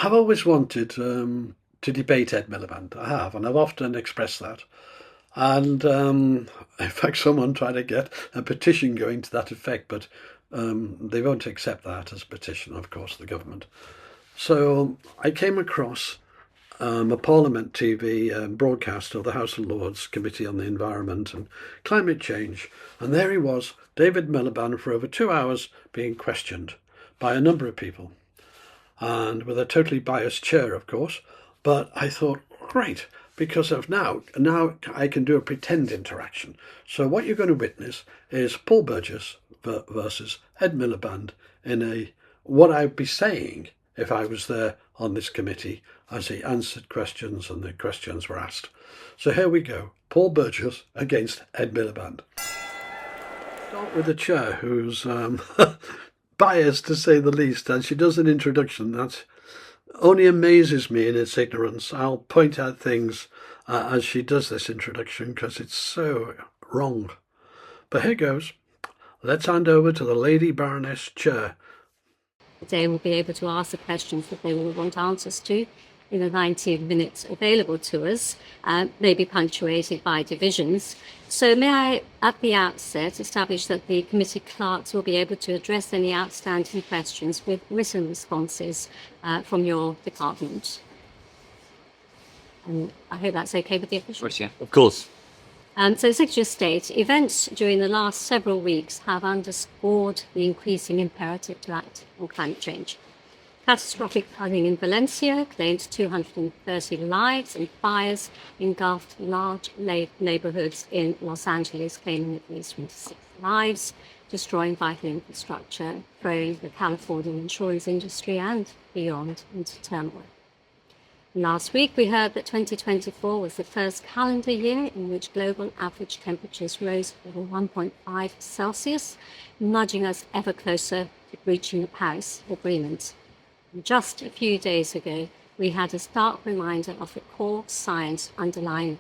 I've always wanted to debate Ed Miliband. I have, and I've often expressed that. And in fact, someone tried to get a petition going to that effect, but they won't accept that as a petition, of course, the government. So I came across a Parliament TV broadcast of the House of Lords Committee on the Environment and Climate Change. And there he was, David Miliband, for over 2 hours being questioned by a number of people. And with a totally biased chair, of course. But I thought, great, because of now I can do a pretend interaction. So what you're going to witness is Paul Burgess versus Ed Miliband in what I'd be saying if I was there on this committee as he answered questions and the questions were asked. So here we go. Paul Burgess against Ed Miliband. Start with the chair, who's biased to say the least, and she does an introduction that only amazes me in its ignorance. I'll point out things as she does this introduction because it's so wrong. But here goes. Let's hand over to the Lady Baroness Chair. Today we'll be able to ask the questions that they will want answers to in the 90 minutes available to us, maybe punctuated by divisions. So may I, at the outset, establish that the committee clerks will be able to address any outstanding questions with written responses from your department. And I hope that's okay with the officials. Of course, yeah. Of course. So, Secretary of State, events during the last several weeks have underscored the increasing imperative to act on climate change. Catastrophic flooding in Valencia claimed 230 lives, and fires engulfed large neighborhoods in Los Angeles, claiming at least 26 lives, destroying vital infrastructure, throwing the California insurance industry and beyond into turmoil. Last week, we heard that 2024 was the first calendar year in which global average temperatures rose over 1.5 Celsius, nudging us ever closer to breaching the Paris Agreement. And just a few days ago, we had a stark reminder of the core science underlying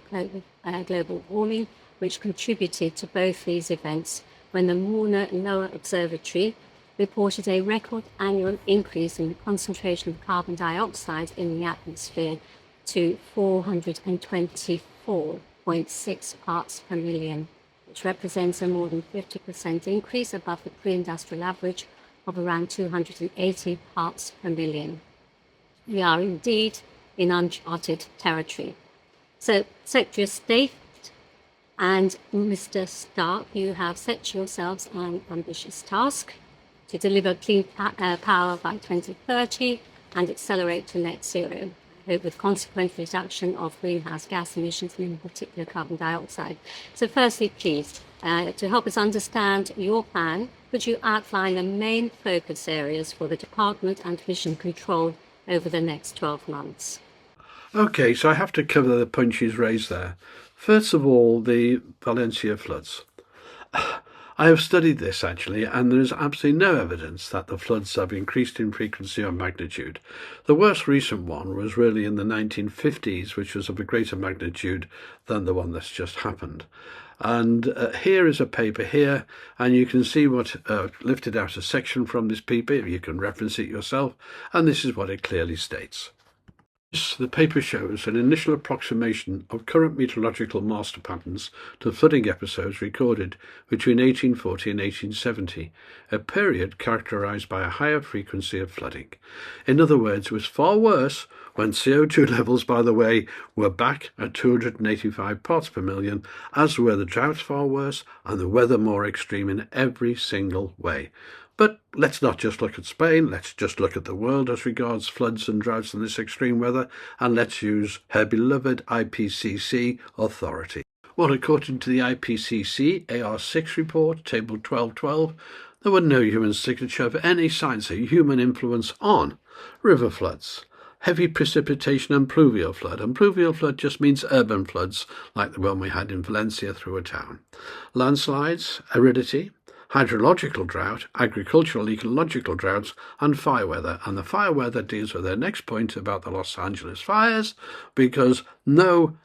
global warming, which contributed to both these events when the Mauna Loa Observatory reported a record annual increase in the concentration of carbon dioxide in the atmosphere to 424.6 parts per million, which represents a more than 50% increase above the pre-industrial average of around 280 parts per million. We are indeed in uncharted territory. So, Secretary of State and Mr. Stark, you have set yourselves an ambitious task to deliver clean power by 2030 and accelerate to net zero, I hope with consequent reduction of greenhouse gas emissions and in particular carbon dioxide. So firstly, please, to help us understand your plan, could you outline the main focus areas for the department and mission control over the next 12 months? Okay, so I have to cover the points she's raised there. First of all, the Valencia floods. I have studied this actually, and there is absolutely no evidence that the floods have increased in frequency or magnitude. The worst recent one was really in the 1950s, which was of a greater magnitude than the one that's just happened. And here is a paper here, and you can see what lifted out a section from this paper. You can reference it yourself, and this is what it clearly states. The paper shows an initial approximation of current meteorological master patterns to flooding episodes recorded between 1840 and 1870, a period characterised by a higher frequency of flooding. In other words, it was far worse when CO2 levels, by the way, were back at 285 parts per million, as were the droughts far worse and the weather more extreme in every single way. But let's not just look at Spain, let's just look at the world as regards floods and droughts and this extreme weather, and let's use her beloved IPCC authority. Well, according to the IPCC AR6 report, table 1212, there was no human signature of any signs of human influence on river floods, heavy precipitation and pluvial flood. And pluvial flood just means urban floods, like the one we had in Valencia through a town. Landslides, aridity, hydrological drought, agricultural ecological droughts, and fire weather. And the fire weather deals with their next point about the Los Angeles fires, because no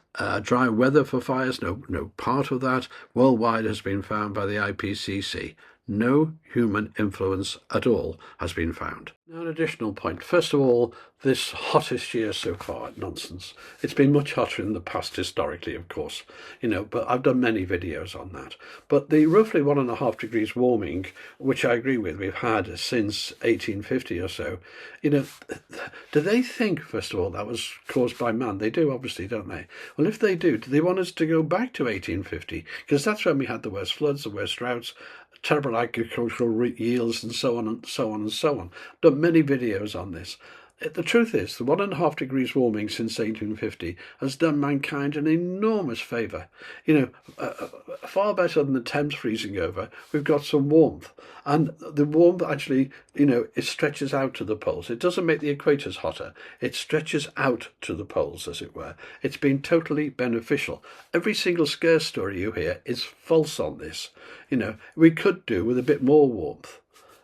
dry weather for fires, no part of that worldwide has been found by the IPCC. No human influence at all has been found. Now, an additional point. First of all, this hottest year so far, nonsense. It's been much hotter in the past historically, of course, but I've done many videos on that. But the roughly 1.5 degrees warming, which I agree with, we've had since 1850 or so, do they think, first of all, that was caused by man? They do, obviously, don't they? Well, if they do they want us to go back to 1850? Because that's when we had the worst floods, the worst droughts, terrible agricultural yields, and so on and so on and so on. I've done many videos on this. The truth is, the 1.5 degrees warming since 1850 has done mankind an enormous favour. Far better than the Thames freezing over. We've got some warmth, and the warmth actually, it stretches out to the poles. It doesn't make the equators hotter. It stretches out to the poles, as it were. It's been totally beneficial. Every single scare story you hear is false on this. We could do with a bit more warmth.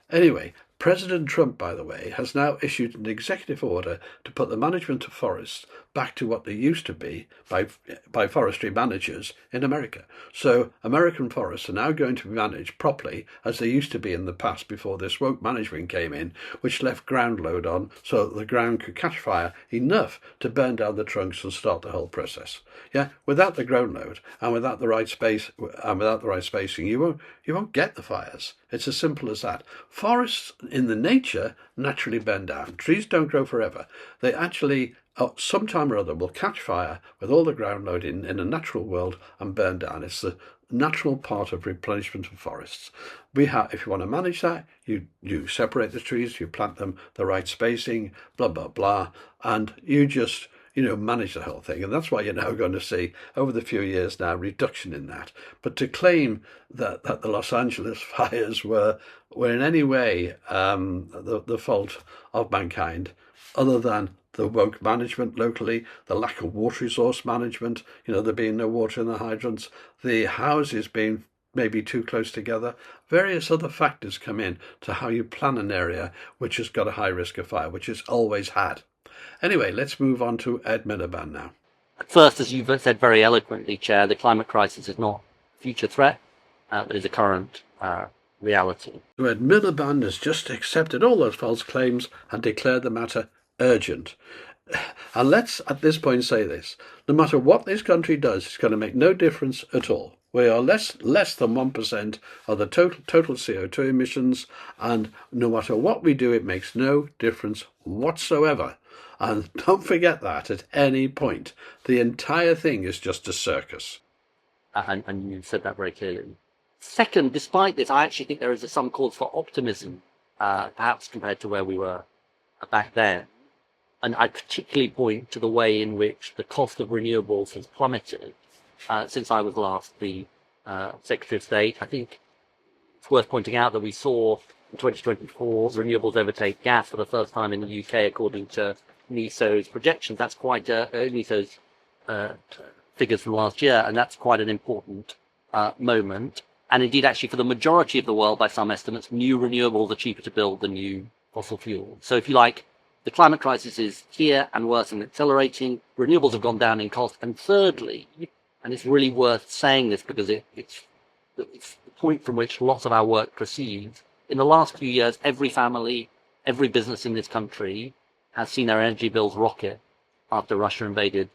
Anyway, President Trump, by the way, has now issued an executive order to put the management of forests back to what they used to be by forestry managers in America. So American forests are now going to be managed properly as they used to be in the past before this woke management came in, which left ground load on so that the ground could catch fire enough to burn down the trunks and start the whole process. Yeah, without the ground load and without the right space and without the right spacing, you won't get the fires. It's as simple as that. Forests in the nature naturally burn down. Trees don't grow forever. They actually, sometime or other, will catch fire with all the ground load in a natural world and burn down. It's the natural part of replenishment of forests. If you want to manage that, you separate the trees, you plant them the right spacing, blah, blah, blah, and you just manage the whole thing. And that's why you're now going to see, over the few years now, reduction in that. But to claim that the Los Angeles fires were in any way the fault of mankind, other than the woke management locally, the lack of water resource management, there being no water in the hydrants, the houses being maybe too close together, various other factors come in to how you plan an area which has got a high risk of fire, which it's always had. Anyway, let's move on to Ed Miliband now. First, as you've said very eloquently, Chair, the climate crisis is not a future threat, but is a current reality. Ed Miliband has just accepted all those false claims and declared the matter urgent. And let's, at this point, say this. No matter what this country does, it's going to make no difference at all. We are less than 1% of the total CO2 emissions, and no matter what we do, it makes no difference whatsoever. And don't forget that at any point. The entire thing is just a circus. And you said that very clearly. Second, despite this, I actually think there is some cause for optimism, perhaps compared to where we were back then. And I particularly point to the way in which the cost of renewables has plummeted since I was last the Secretary of State. I think it's worth pointing out that we saw in 2024 renewables overtake gas for the first time in the UK, according to NESO's projections. That's quite NESO's figures from last year, and that's quite an important moment. And indeed, actually, for the majority of the world, by some estimates, new renewables are cheaper to build than new fossil fuels. So if you like, the climate crisis is here and worse and accelerating. Renewables have gone down in cost. And thirdly, and it's really worth saying this because it's the point from which lots of our work proceeds, in the last few years, every family, every business in this country has seen their energy bills rocket after Russia invaded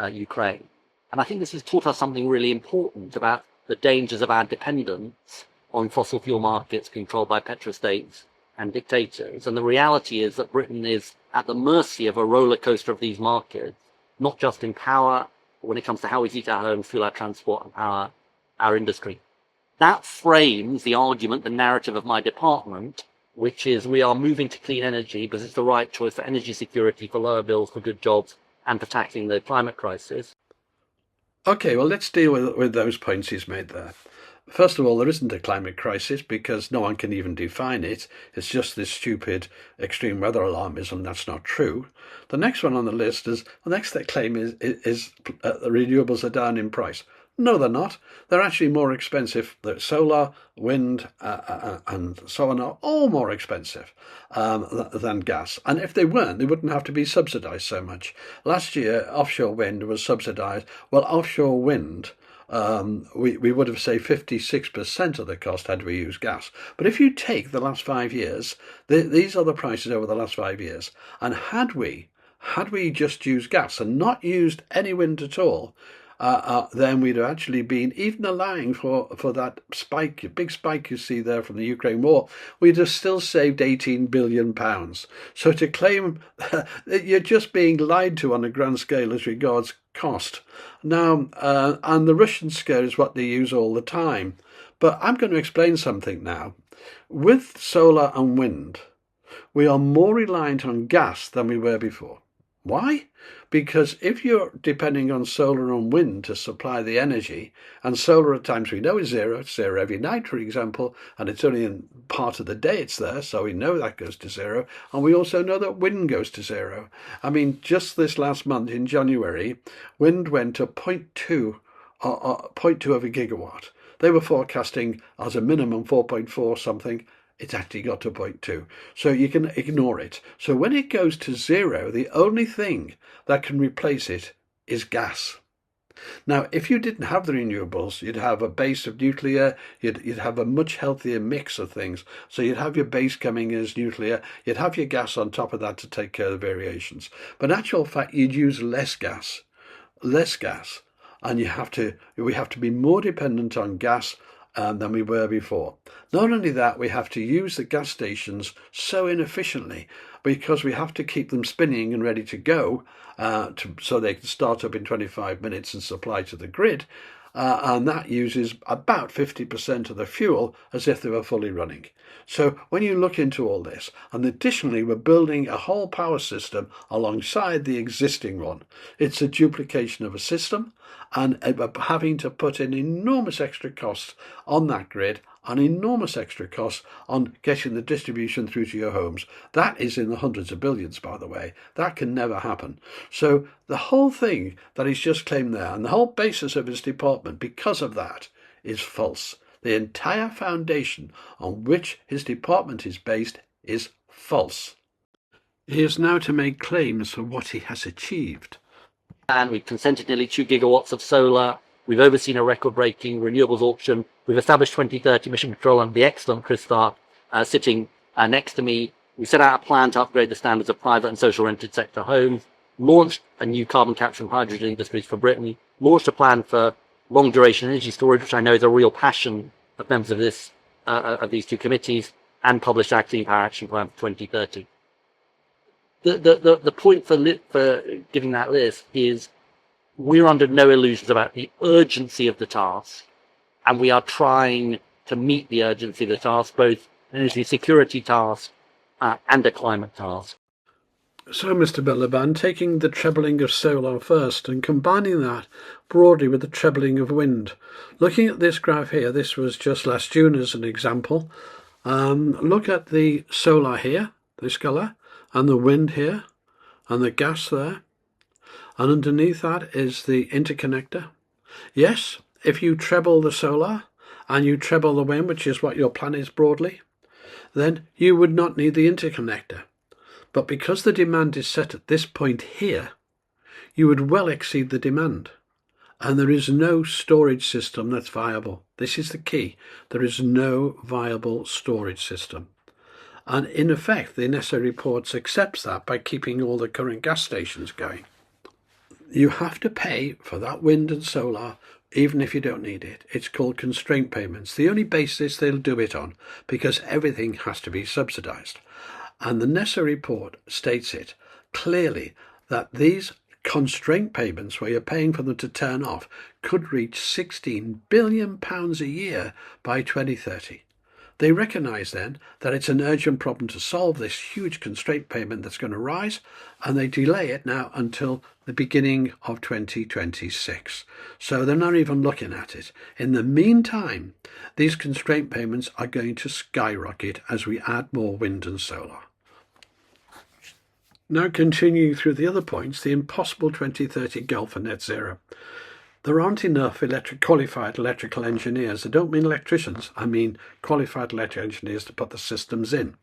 Ukraine. And I think this has taught us something really important about the dangers of our dependence on fossil fuel markets controlled by petrostates and dictators. And the reality is that Britain is at the mercy of a roller coaster of these markets, not just in power, but when it comes to how we heat our homes, fuel our transport, and power our industry. That frames the argument, the narrative of my department, which is we are moving to clean energy because it's the right choice for energy security, for lower bills, for good jobs, and for tackling the climate crisis. Okay, well, let's deal with those points he's made there. First of all, there isn't a climate crisis because no one can even define it. It's just this stupid extreme weather alarmism. That's not true. The next one on the list is, the next claim is the renewables are down in price. No, they're not. They're actually more expensive. The solar, wind, and so on are all more expensive than gas. And if they weren't, they wouldn't have to be subsidised so much. Last year, offshore wind was subsidised. Well, offshore wind we would have saved 56% of the cost had we used gas. But if you take the last 5 years, these are the prices over the last 5 years, and had we just used gas and not used any wind at all, then we'd have actually been, even allowing for that big spike you see there from the Ukraine war, we'd have still saved £18 billion. So to claim that you're just being lied to on a grand scale as regards cost. Now, and the Russian scare is what they use all the time. But I'm going to explain something now. With solar and wind, we are more reliant on gas than we were before. Why? Because if you're depending on solar and wind to supply the energy, and solar at times we know is zero, it's zero every night, for example, and it's only in part of the day it's there, so we know that goes to zero, and we also know that wind goes to zero. I mean, just this last month in January, wind went to 0.2 of a gigawatt. They were forecasting as a minimum 4.4 something. It's actually got to 0.2. So you can ignore it. So when it goes to zero, the only thing that can replace it is gas. Now, if you didn't have the renewables, you'd have a base of nuclear, you'd have a much healthier mix of things. So you'd have your base coming as nuclear, you'd have your gas on top of that to take care of the variations. But in actual fact, you'd use less gas, and we have to be more dependent on gas than we were before. Not only that, we have to use the gas stations so inefficiently because we have to keep them spinning and ready to go so they can start up in 25 minutes and supply to the grid. And that uses about 50% of the fuel as if they were fully running. So when you look into all this, and additionally we're building a whole power system alongside the existing one, it's a duplication of a system, and having to put in enormous extra costs on that grid, and enormous extra costs on getting the distribution through to your homes. That is in the hundreds of billions, by the way. That can never happen. So the whole thing that he's just claimed there, and the whole basis of his department, because of that, is false. The entire foundation on which his department is based is false. He is now to make claims for what he has achieved. And we've consented nearly 2 gigawatts of solar. We've overseen a record-breaking renewables auction. We've established 2030 mission control under the excellent Chris Stark sitting next to me. We set out a plan to upgrade the standards of private and social rented sector homes, launched a new carbon capture and hydrogen industries for Britain, launched a plan for long-duration energy storage, which I know is a real passion of members of these two committees, and published our Clean Power Action Plan for 2030. The point for giving that list is we're under no illusions about the urgency of the task, and we are trying to meet the urgency of the task, both an energy security task and a climate task. So, Mr. Milliband, taking the trebling of solar first and combining that broadly with the trebling of wind. Looking at this graph here, this was just last June as an example. Look at the solar here, this colour, and the wind here, and the gas there. And underneath that is the interconnector. Yes, if you treble the solar and you treble the wind, which is what your plan is broadly, then you would not need the interconnector. But because the demand is set at this point here, you would well exceed the demand. And there is no storage system that's viable. This is the key. There is no viable storage system. And in effect, the NESO reports accepts that by keeping all the current gas stations going. You have to pay for that wind and solar, even if you don't need it. It's called constraint payments. The only basis they'll do it on, because everything has to be subsidised. And the NESO report states it clearly that these constraint payments, where you're paying for them to turn off, could reach £16 billion a year by 2030. They recognise then that it's an urgent problem to solve this huge constraint payment that's going to rise, and they delay it now until the beginning of 2026. So they're not even looking at it. In the meantime, these constraint payments are going to skyrocket as we add more wind and solar. Now continuing through the other points, the impossible 2030 goal for net zero. There aren't enough qualified electrical engineers. I don't mean electricians, I mean qualified electrical engineers to put the systems in.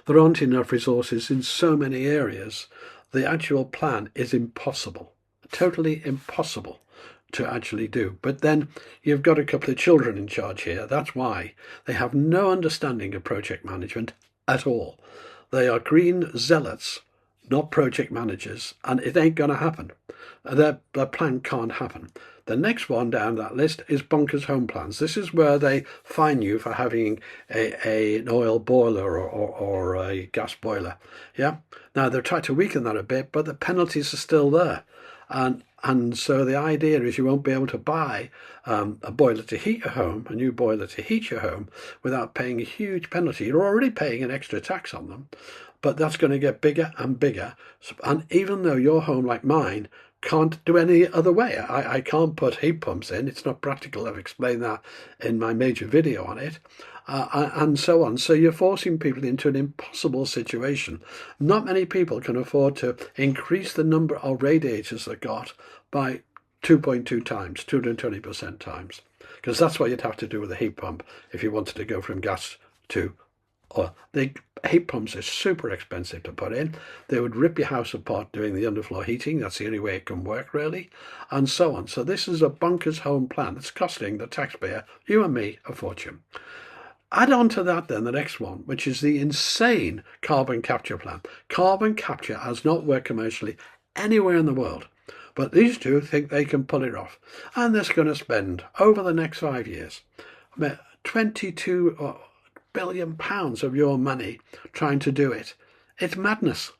There aren't enough resources in so many areas. The actual plan is impossible, totally impossible to actually do. But then you've got a couple of children in charge here. That's why they have no understanding of project management at all. They are green zealots, not project managers, and it ain't going to happen. Their plan can't happen. The next one down that list is bunkers home plans. This is where they fine you for having an oil boiler or a gas boiler. Yeah. Now they're trying to weaken that a bit, but the penalties are still there. And so the idea is you won't be able to buy a boiler to heat your home, a new boiler to heat your home, without paying a huge penalty. You're already paying an extra tax on them, but that's going to get bigger and bigger. And even though your home, like mine, can't do any other way. I can't put heat pumps in. It's not practical. I've explained that in my major video on it. And so on. So you're forcing people into an impossible situation. Not many people can afford to increase the number of radiators they got by 2.2 times, 220% times, because that's what you'd have to do with a heat pump if you wanted to go from gas to oil. The heat pumps are super expensive to put in. They would rip your house apart doing the underfloor heating. That's the only way it can work, really, and so on. So this is a bunkers home plan that's costing the taxpayer, you and me, a fortune. Add on to that then the next one, which is the insane carbon capture plan. Carbon capture has not worked commercially anywhere in the world, but these two think they can pull it off. And they're going to spend, over the next 5 years, 22 billion pounds of your money trying to do it. It's madness.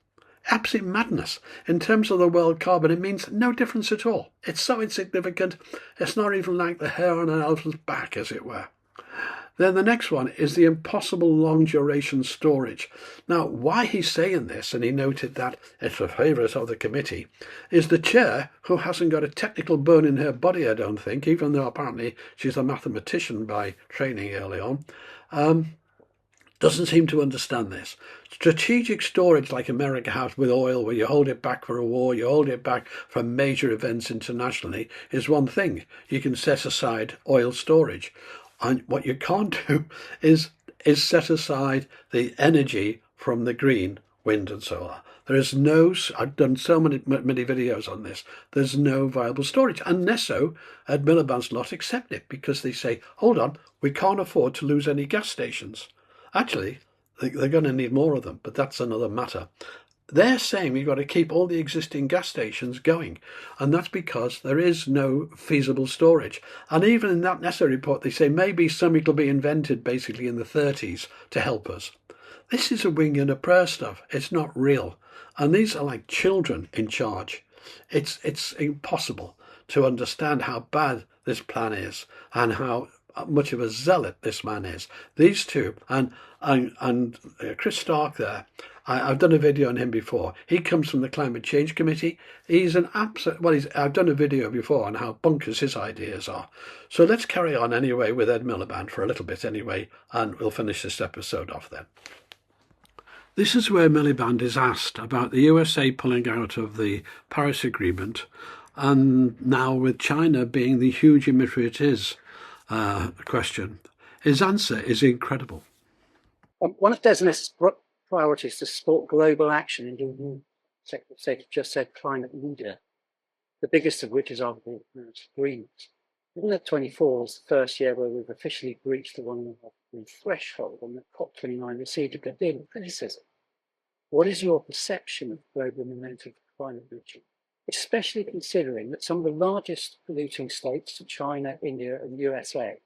Absolute madness. In terms of the world carbon, it means no difference at all. It's so insignificant, it's not even like the hair on an elephant's back, as it were. Then the next one is the impossible long duration storage. Now, why he's saying this, and he noted that it's a favourite of the committee, is the chair, who hasn't got a technical bone in her body, I don't think, even though apparently she's a mathematician by training early on, doesn't seem to understand this. Strategic storage like America has with oil, where you hold it back for a war, you hold it back for major events internationally, is one thing. You can set aside oil storage. And what you can't do is set aside the energy from the green, wind and solar. There is no, I've done so many videos on this, there's no viable storage. Unless so, Ed Miliband's lot accept it, because they say, hold on, we can't afford to lose any gas stations. Actually, they're going to need more of them, but that's another matter. They're saying we've got to keep all the existing gas stations going, and that's because there is no feasible storage. And even in that necessary report, they say maybe something will be invented basically in the 30s to help us. This is a wing and a prayer stuff. It's not real. And these are like children in charge. It's impossible to understand how bad this plan is and how much of a zealot this man is. These two, and Chris Stark there, I've done a video on him before. He comes from the Climate Change Committee. He's an absolute, well, I've done a video before on how bonkers his ideas are. So let's carry on anyway with Ed Miliband for a little bit anyway, and we'll finish this episode off then. This is where Milliband is asked about the USA pulling out of the Paris Agreement, and now with China being the huge emitter it is, question. His answer is incredible. One of Desmond's priorities to support global action in doing just said climate media, the biggest of which is our agreement. Isn't it 24 is the first year where we've officially breached the 1.5 degree threshold, and the COP29 received a good deal of criticism? What is your perception of global momentum for climate breaching, especially considering that some of the largest polluting states, China, India, and USA,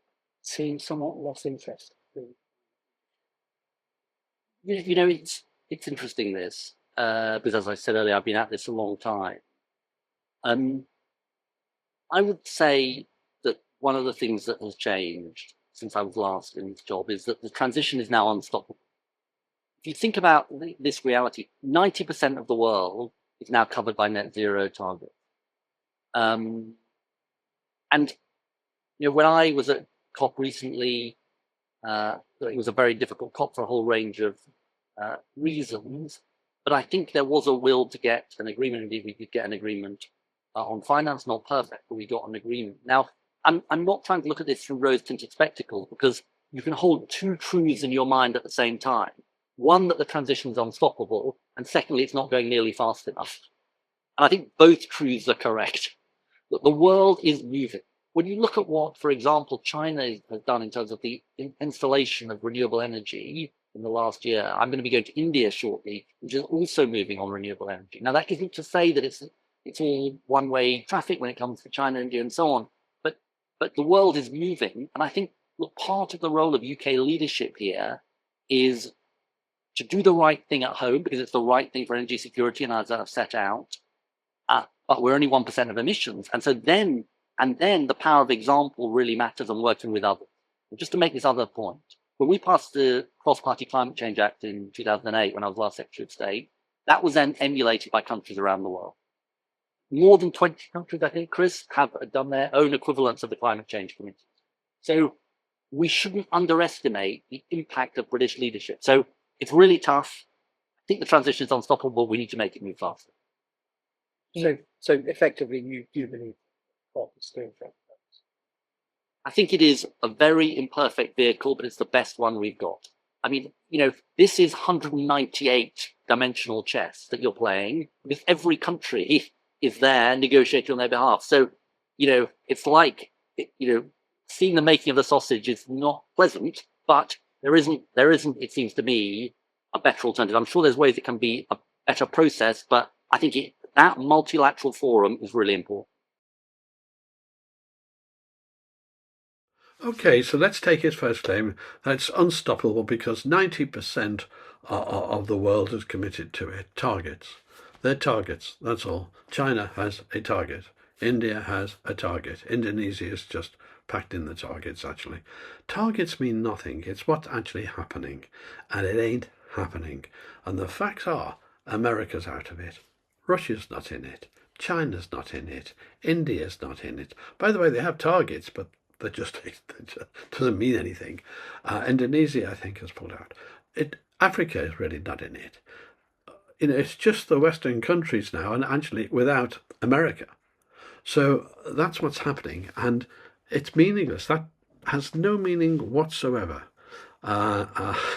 seem somewhat lost interest? You know, it's interesting this, because as I said earlier, I've been at this a long time. I would say that one of the things that has changed since I was last in this job is that the transition is now unstoppable. If you think about this reality, 90% of the world is now covered by net zero targets. And, you know, when I was at COP recently, it was a very difficult COP for a whole range of reasons, but I think there was a will to get an agreement. Indeed, we did get an agreement on finance, not perfect, but we got an agreement. Now, I'm not trying to look at this through rose-tinted spectacles, because you can hold two truths in your mind at the same time. One, that the transition is unstoppable, and secondly, it's not going nearly fast enough. And I think both truths are correct. the world is moving. When you look at what, for example, China has done in terms of the installation of renewable energy in the last year, I'm going to be going to India shortly, which is also moving on renewable energy. Now, that isn't to say that it's all one-way traffic when it comes to China, India, and so on, but the world is moving, and I think part of the role of UK leadership here is to do the right thing at home because it's the right thing for energy security, and as I've set out, but we're only 1% of emissions, and so then the power of example really matters and working with others. And just to make this other point, when we passed the Cross-Party Climate Change Act in 2008, when I was last Secretary of State, that was then emulated by countries around the world. More than 20 countries, I think, Chris, have done their own equivalents of the Climate Change Committee. So we shouldn't underestimate the impact of British leadership. So it's really tough. I think the transition is unstoppable. We need to make it move faster. So effectively, you believe what is doing for us? I think it is a very imperfect vehicle, but it's the best one we've got. I mean, this is 198 dimensional chess that you're playing because every country is there negotiating on their behalf. So, it's like, seeing the making of the sausage is not pleasant, but there isn't, it seems to me, a better alternative. I'm sure there's ways it can be a better process, but I think that multilateral forum is really important. Okay, so let's take his first claim that it's unstoppable because 90% of the world is committed to it. Targets. They're targets, that's all. China has a target. India has a target. Indonesia is just packed in the targets, actually. Targets mean nothing. It's what's actually happening, and it ain't happening. And the facts are, America's out of it. Russia's not in it. China's not in it. India's not in it. By the way, they have targets, but it just doesn't mean anything. Indonesia, I think, has pulled out. Africa is really not in it. It's just the Western countries now, and actually without America. So that's what's happening, and it's meaningless. That has no meaning whatsoever.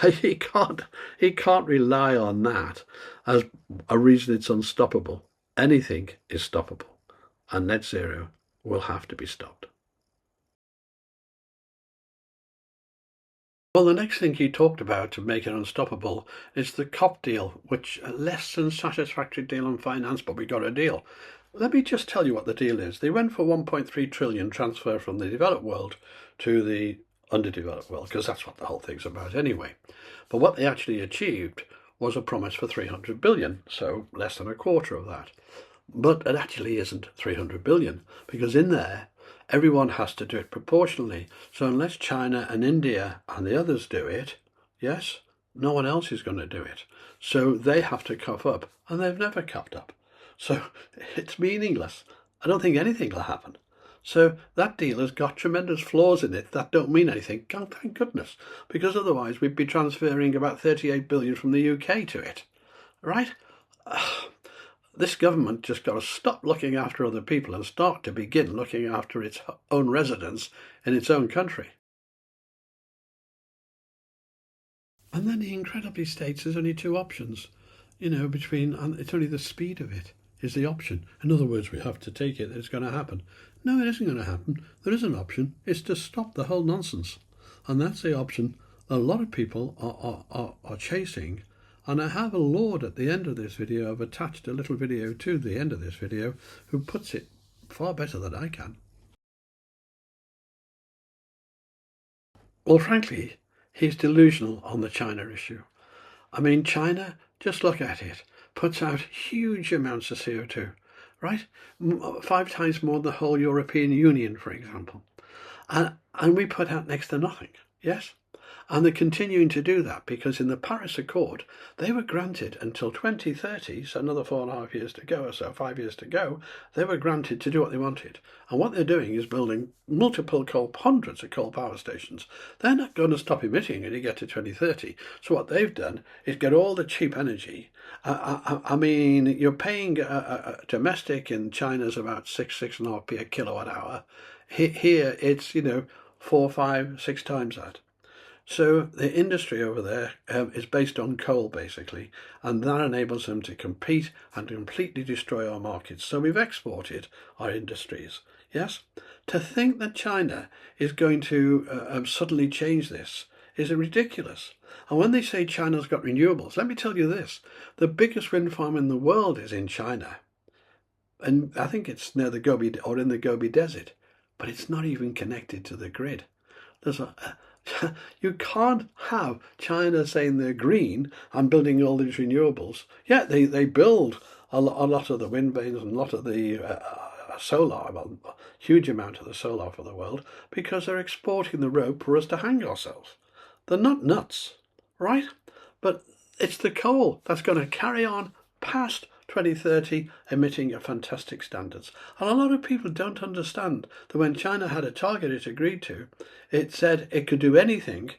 He can't rely on that as a reason it's unstoppable. Anything is stoppable, and net zero will have to be stopped. Well, the next thing he talked about to make it unstoppable is the COP deal, which less than satisfactory deal on finance, but we got a deal. Let me just tell you what the deal is. They went for 1.3 trillion transfer from the developed world to the underdeveloped world, because that's what the whole thing's about anyway. But what they actually achieved was a promise for 300 billion, so less than a quarter of that. But it actually isn't 300 billion, because in there, everyone has to do it proportionally. So unless China and India and the others do it, yes, no one else is going to do it. So they have to cough up, and they've never coughed up. So it's meaningless. I don't think anything will happen. So that deal has got tremendous flaws in it that don't mean anything. God, thank goodness, because otherwise we'd be transferring about 38 billion from the UK to it, right? This government just got to stop looking after other people and start to begin looking after its own residents in its own country. And then he incredibly states there's only two options, between, and it's only the speed of it is the option. In other words, we have to take it that it's going to happen. No, it isn't going to happen. There is an option. It's to stop the whole nonsense. And that's the option a lot of people are chasing. And I have a lord at the end of this video. I've attached a little video to the end of this video who puts it far better than I can. Well, frankly, he's delusional on the China issue. I mean, China, just look at it, puts out huge amounts of CO2, right? 5 times more than the whole European Union, for example. And we put out next to nothing, yes? And they're continuing to do that because in the Paris Accord, they were granted until 2030, so another 4.5 years to go or so, 5 years to go, they were granted to do what they wanted. And what they're doing is building hundreds of coal power stations. They're not going to stop emitting when you get to 2030. So what they've done is get all the cheap energy. I mean, you're paying a domestic in China's about 6.5p a kilowatt hour. Here it's, 4, 5, 6 times that. So the industry over there is based on coal, basically, and that enables them to compete and completely destroy our markets. So we've exported our industries. Yes? To think that China is going to suddenly change this is ridiculous. And when they say China's got renewables, let me tell you this. The biggest wind farm in the world is in China. And I think it's near the Gobi or in the Gobi Desert, but it's not even connected to the grid. There's you can't have China saying they're green and building all these renewables. Yeah, they build a lot of the wind vanes and a lot of the solar, well, a huge amount of the solar for the world, because they're exporting the rope for us to hang ourselves. They're not nuts, right? But it's the coal that's going to carry on past 2030 emitting at fantastic standards. And a lot of people don't understand that when China had a target it agreed to, it said it could do anything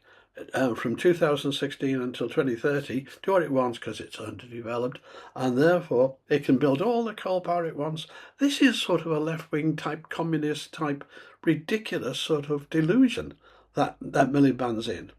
from 2016 until 2030, do what it wants because it's underdeveloped, and therefore it can build all the coal power it wants. This is sort of a left-wing type, communist type, ridiculous sort of delusion that Milliband's in.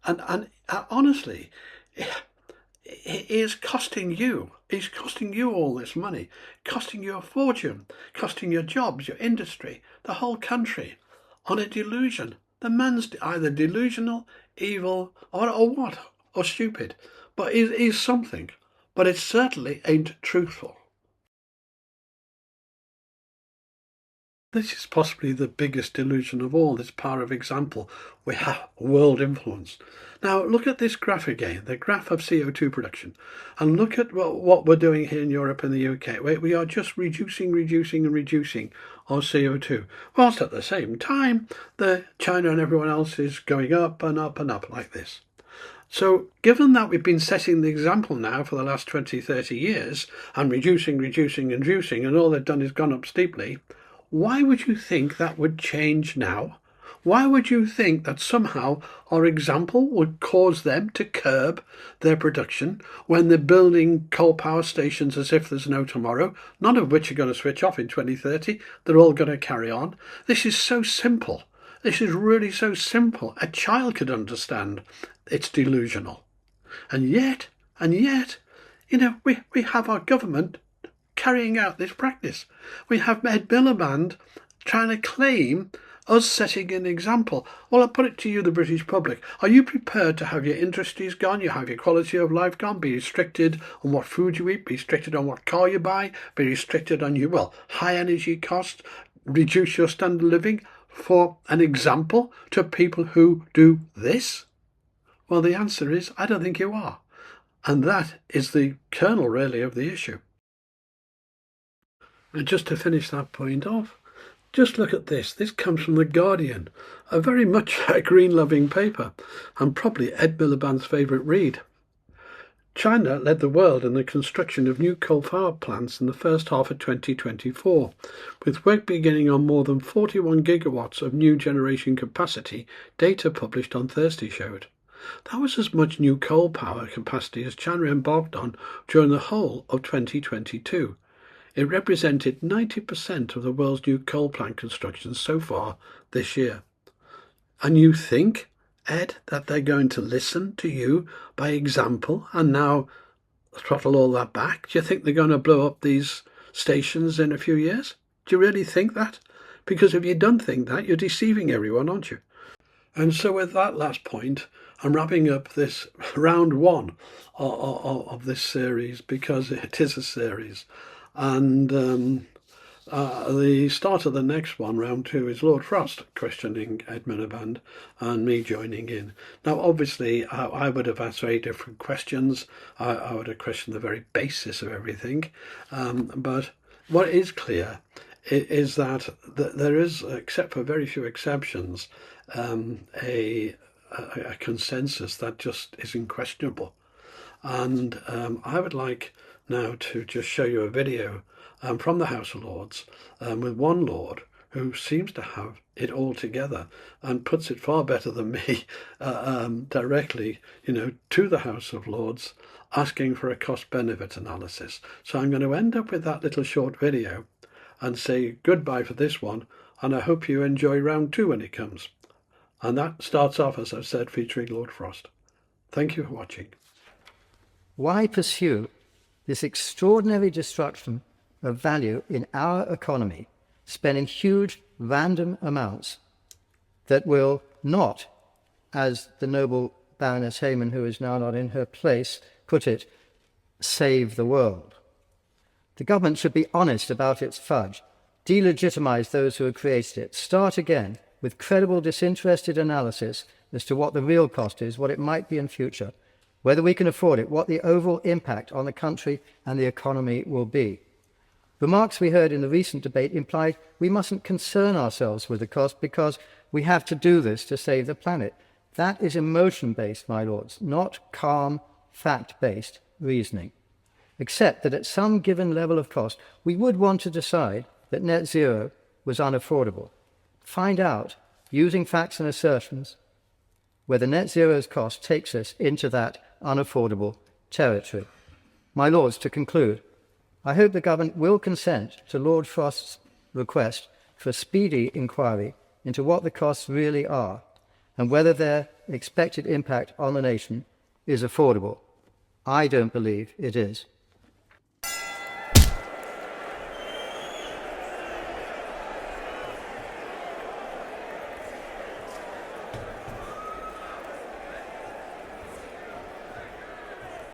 And honestly, it is costing you. It's costing you all this money, costing you a fortune, costing your jobs, your industry, the whole country, on a delusion. The man's either delusional, evil, or what, or stupid, but he's something. But it certainly ain't truthful. This is possibly the biggest delusion of all, this power of example. We have world influence. Now, look at this graph again, the graph of CO2 production, and look at what we're doing here in Europe and the UK. We are just reducing our CO2, whilst at the same time, China and everyone else is going up and up and up like this. So given that we've been setting the example now for the last 20, 30 years, and reducing, and all they've done is gone up steeply, why would you think that would change now? Why would you think that somehow our example would cause them to curb their production when they're building coal power stations as if there's no tomorrow, none of which are going to switch off in 2030? They're all going to carry on. This is so simple. This is really so simple. A child could understand. It's delusional. And yet, we have our government carrying out this practice. We have Ed Miliband trying to claim us setting an example. Well, I'll put it to you, the British public. Are you prepared to have your industries gone, you have your quality of life gone, be restricted on what food you eat, be restricted on what car you buy, be restricted on your, high energy costs, reduce your standard of living for an example to people who do this? Well, the answer is, I don't think you are. And that is the kernel, really, of the issue. And just to finish that point off, just look at this. This comes from The Guardian, a very much a green-loving paper, and probably Ed Miliband's favourite read. China led the world in the construction of new coal power plants in the first half of 2024, with work beginning on more than 41 gigawatts of new generation capacity, data published on Thursday showed. That was as much new coal power capacity as China embarked on during the whole of 2022. It represented 90% of the world's new coal plant construction so far this year. And you think, Ed, that they're going to listen to you by example and now throttle all that back? Do you think they're going to blow up these stations in a few years? Do you really think that? Because if you don't think that, you're deceiving everyone, aren't you? And so with that last point, I'm wrapping up this round one of this series, because it is a series. And the start of the next one, round two, is Lord Frost questioning Ed Miliband and me joining in. Now, obviously, I would have asked very different questions. I would have questioned the very basis of everything. But what is clear is that there is, except for very few exceptions, a consensus that just is unquestionable. And I would like now to just show you a video from the House of Lords with one Lord who seems to have it all together and puts it far better than me directly, to the House of Lords, asking for a cost-benefit analysis. So I'm going to end up with that little short video and say goodbye for this one, and I hope you enjoy round two when it comes. And that starts off, as I've said, featuring Lord Frost. Thank you for watching. Why pursue this extraordinary destruction of value in our economy, spending huge random amounts that will not, as the noble Baroness Hayman, who is now not in her place, put it, save the world? The government should be honest about its fudge, delegitimize those who have created it, start again with credible, disinterested analysis as to what the real cost is, what it might be in future, whether we can afford it, what the overall impact on the country and the economy will be. Remarks we heard in the recent debate implied we mustn't concern ourselves with the cost because we have to do this to save the planet. That is emotion-based, my lords, not calm, fact-based reasoning. Except that at some given level of cost, we would want to decide that net zero was unaffordable. Find out, using facts and assertions, whether net zero's cost takes us into that unaffordable territory. My lords, to conclude, I hope the government will consent to Lord Frost's request for a speedy inquiry into what the costs really are and whether their expected impact on the nation is affordable. I don't believe it is.